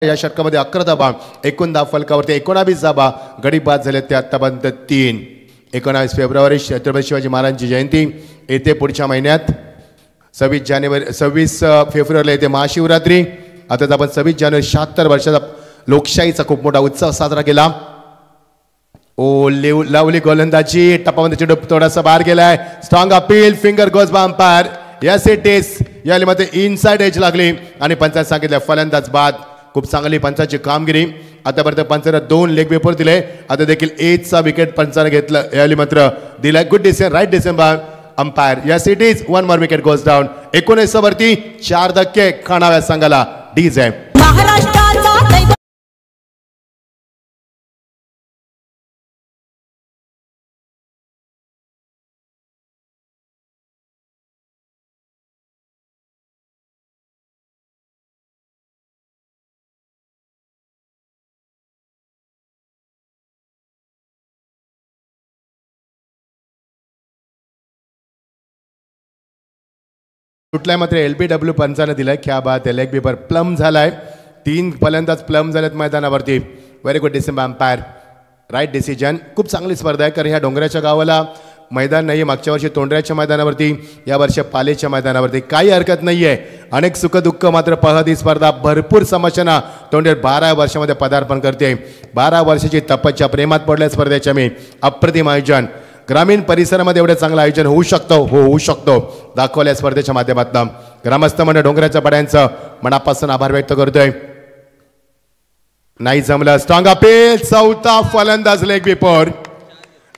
या षटकामध्ये 11 धावा, एकूण धाव फलकावरती 19 धावा, गडी बाद झाले ते आतापर्यंत 3. 19 फेब्रुवारी छत्रपती शिवाजी महाराजांची जयंती येते पुढच्या महिन्यात. 26 फेब्रुवारीला येते महाशिवरात्री. आता आपण 26 जानेवारी 76 वर्षाचा लोकशाहीचा खूप मोठा उत्सव साजरा केला. लवली गोलंदाजी टप्पामध्ये चेंडू थोडासा बाहेर गेलाय. Strong appeal, finger goes by umpire. Yes it is. या मध्ये इनसाइड एज लागली आणि पंचांनी सांगितलं फलंदाज बाद. खूप चांगली पंचाची कामगिरी. आतापर्यंत पंचांना 2 लेग पेपर दिले. आता देखील एजचा विकेट पंचाने घेतला. याली मात्र दिलाय. Good decision, right decision by umpire. Yes it is. 1 more wicket goes down. 19 वरती 4 धक्के खाणाव्या संघाला. डीजे सुटलाय मात्र LBW पंचाने दिलाय. क्या बात आहे. लेग पेपर प्लम झालाय. 3 फलंदाज प्लम झालेत मैदानावरती. Very good decision umpire, right decision. खूप चांगली स्पर्धा आहे कारण ह्या डोंगराच्या गावाला मैदान नाही. मागच्या वर्षी तोंडऱ्याच्या मैदानावरती, या वर्षी पालेच्या मैदानावरती. काही हरकत नाही आहे. अनेक सुखदुःख मात्र पाहत ही स्पर्धा. भरपूर समस्यांना तोंडेर 12 वर्षामध्ये पदार्पण करते. 12 वर्षाची तपस्या, प्रेमात पडल्या स्पर्धेच्या मी. अप्रतिम आयोजन. ग्रामीण परिसरामध्ये एवढं चांगलं आयोजन होऊ शकतं, होऊ शकतो दाखवल्या स्पर्धेच्या माध्यमातून. ग्रामस्थ मंडळ डोंगराच्या पाड्यांचं मनापासून आभार व्यक्त करतोय. नाही जमलं. Strong appeal. चौथा फलंदाज लेग पेपर.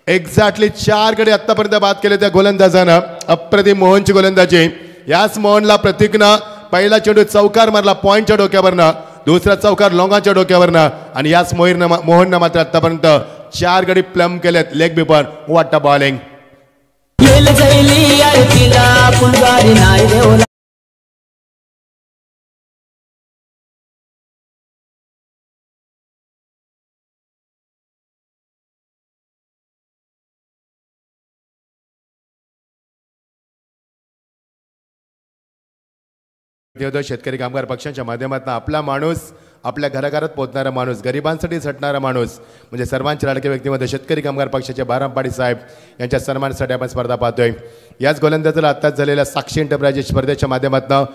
एक्झॅक्टली 4 गडी आतापर्यंत बाद केले त्या गोलंदाजानं. अप्रतिम मोहनची गोलंदाजी. याच मोहनला प्रतीकनं पहिला चेंडू चौकार मारला पॉइंटच्या डोक्यावरनं, दुसरा चौकार लोंगाच्या डोक्यावरनं. आणि याच मोहननं मात्र आतापर्यंत 4 गडी प्लम केलेत लेग पेपर. वाटा बॉलिंग. शेतकरी कामगार पक्षांच्या माध्यमातून आपला माणूस, आपल्या घराघरात पोहोचणारा माणूस, गरिबांसाठी झटणारा माणूस म्हणजे सर्वांच्या लाडके व्यक्तीमध्ये शेतकरी कामगार पक्षाचे बारामपाडी साहेब यांच्या सन्मानासाठी आपण स्पर्धा पाहतोय. याच गोलंदाजाला आत्ताच झालेल्या साक्षी एंटरप्राइजेस स्पर्धेच्या माध्यमातून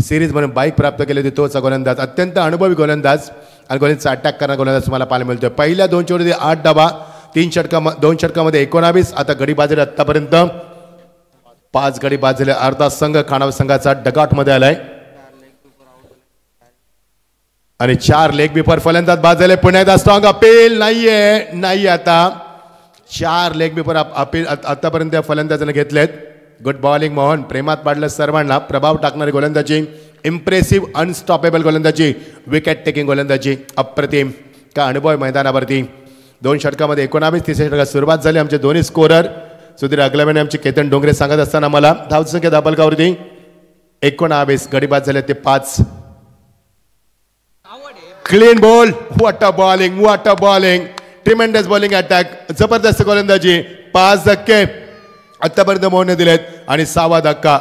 सिरीज म्हणून बाईक प्राप्त केली होती. तोच गोलंदाज, अत्यंत अनुभवी गोलंदाज आणि गोलंदाजचा अटॅक करणारा गोलंदाज तुम्हाला पाहायला मिळतोय. पहिल्या 2 चेंडूमध्ये 8 धावा, 2 षटकामध्ये 19. आता गडी बाजूला आतापर्यंत 5 गडी बाद झाले. अर्धा संघ खानावा संघाचा डगआउटमध्ये आलाय आणि 4 लेग पेपर फलंदाज बाद झाले. पुन्हा एकदा स्ट्रॉंग अपील. नाहीये आता 4 लेग पेपर अपील आतापर्यंत फलंदाजाने घेतलेत. Good bowling Mohan. प्रेमात पाडलं सर्वांना. प्रभाव टाकणारी गोलंदाजी, इम्प्रेसिव्ह अनस्टॉपेबल गोलंदाजी, विकेट टेकिंग गोलंदाजी. अप्रतिम का अनुभव मैदानावरती. 2 षटकामध्ये 19. तिसऱ्या षटकात सुरुवात झाली. आमचे दोन्ही स्कोरर सुधीर अगलावेने आमचे केतन डोंगरे सांगत असताना मला धावसंख्या धापलकावरती 19 गडी बाद झाले ते 5. Clean ball. What a bowling, what a bowling. Tremendous bowling attack. जबरदस्त गोलंदाजी. 5 धक्के आतापर्यंत मोहनने दिलेत आणि 6वा धक्का.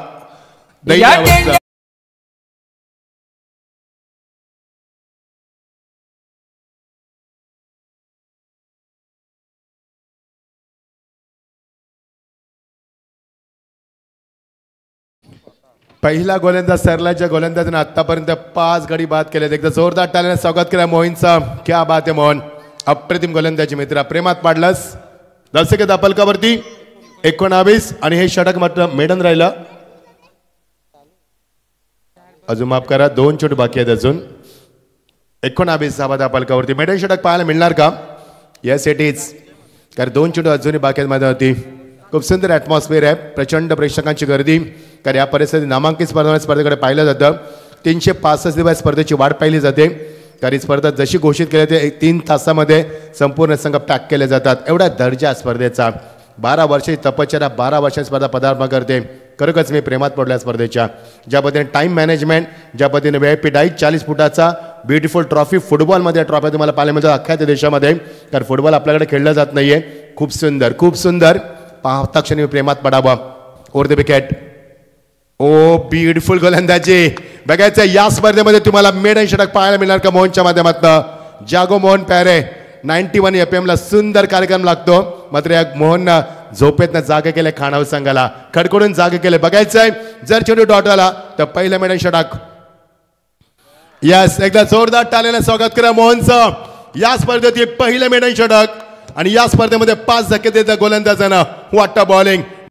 पहिला गोलंदाज सरलाच्या गोलंदाजाने आतापर्यंत 5 गडी बाद केलेत. एकदा जोरदार टाळ्याने स्वागत केलं मोहीनचा. क्या बात आहे मोहन. अप्रतिम गोलंदाजी मित्रा. प्रेमात पाडलंस. दर्शक दापलकावरती 19 आणि हे षटक मात्र मेडन राहिलं. अजून माफ करा, 2 चेंडू बाकी आहेत अजून. 19 धावा दापलकावरती. मेडन षटक पाहायला मिळणार का? Yes it is. कारण 2 चेंडू अजूनही बाकी आहेत माझ्यावरती. खूप सुंदर ॲटमॉस्फिअर आहे. प्रचंड प्रेक्षकांची गर्दी. कारण या परिस्थितीत नामांकित स्पर्धेकडे पाहिलं जातं. 365 दिवस स्पर्धेची वाट पाहिली जाते. कारण स्पर्धा जशी घोषित केली ते 3 तासामध्ये संपूर्ण संघ पॅक केले जातात. एवढा दर्जा स्पर्धेचा. 12 वर्षाची तपश्चर्या, 12 वर्षाची स्पर्धा पदार्पण करते. खरोखरच मी प्रेमात पडल्या स्पर्धेच्या. ज्या पद्धतीने टाईम मॅनेजमेंट, ज्या पद्धतीने VIP डाईट, 40 फुटाचा ब्युटिफुल ट्रॉफी. फुटबॉलमध्ये ट्रॉफी तुम्हाला पाहायला मिळतात अख्ख्या देशामध्ये. कारण फुटबॉल आपल्याकडे खेळलं जात नाहीये. खूप सुंदर, खूप सुंदर. पाहता क्षणी प्रेमात पडावा. Over the wicket. ओ ब्युटिफुल गोलंदाजी. बघायचं या स्पर्धेमध्ये तुम्हाला मेडन षटक पाहायला मिळणार का मोहनच्या माध्यमातून. जागो मोहन पॅरे 91 FM ला सुंदर कार्यक्रम लागतो, मात्र या मोहन झोपेतनं जागे केले खानावळ संघाला, खडखडून जागे केले. बघायचंय जर चेंडू डॉट आला तर पहिलं मेडन षटक. यस, एकदा जोरदार टाळ्याने स्वागत करा मोहनचं. या स्पर्धेतील पहिलं मेडन षटक आणि या स्पर्धेमध्ये 5 धक्के देत गोलंदाजांना. वाटतं बॉलिंग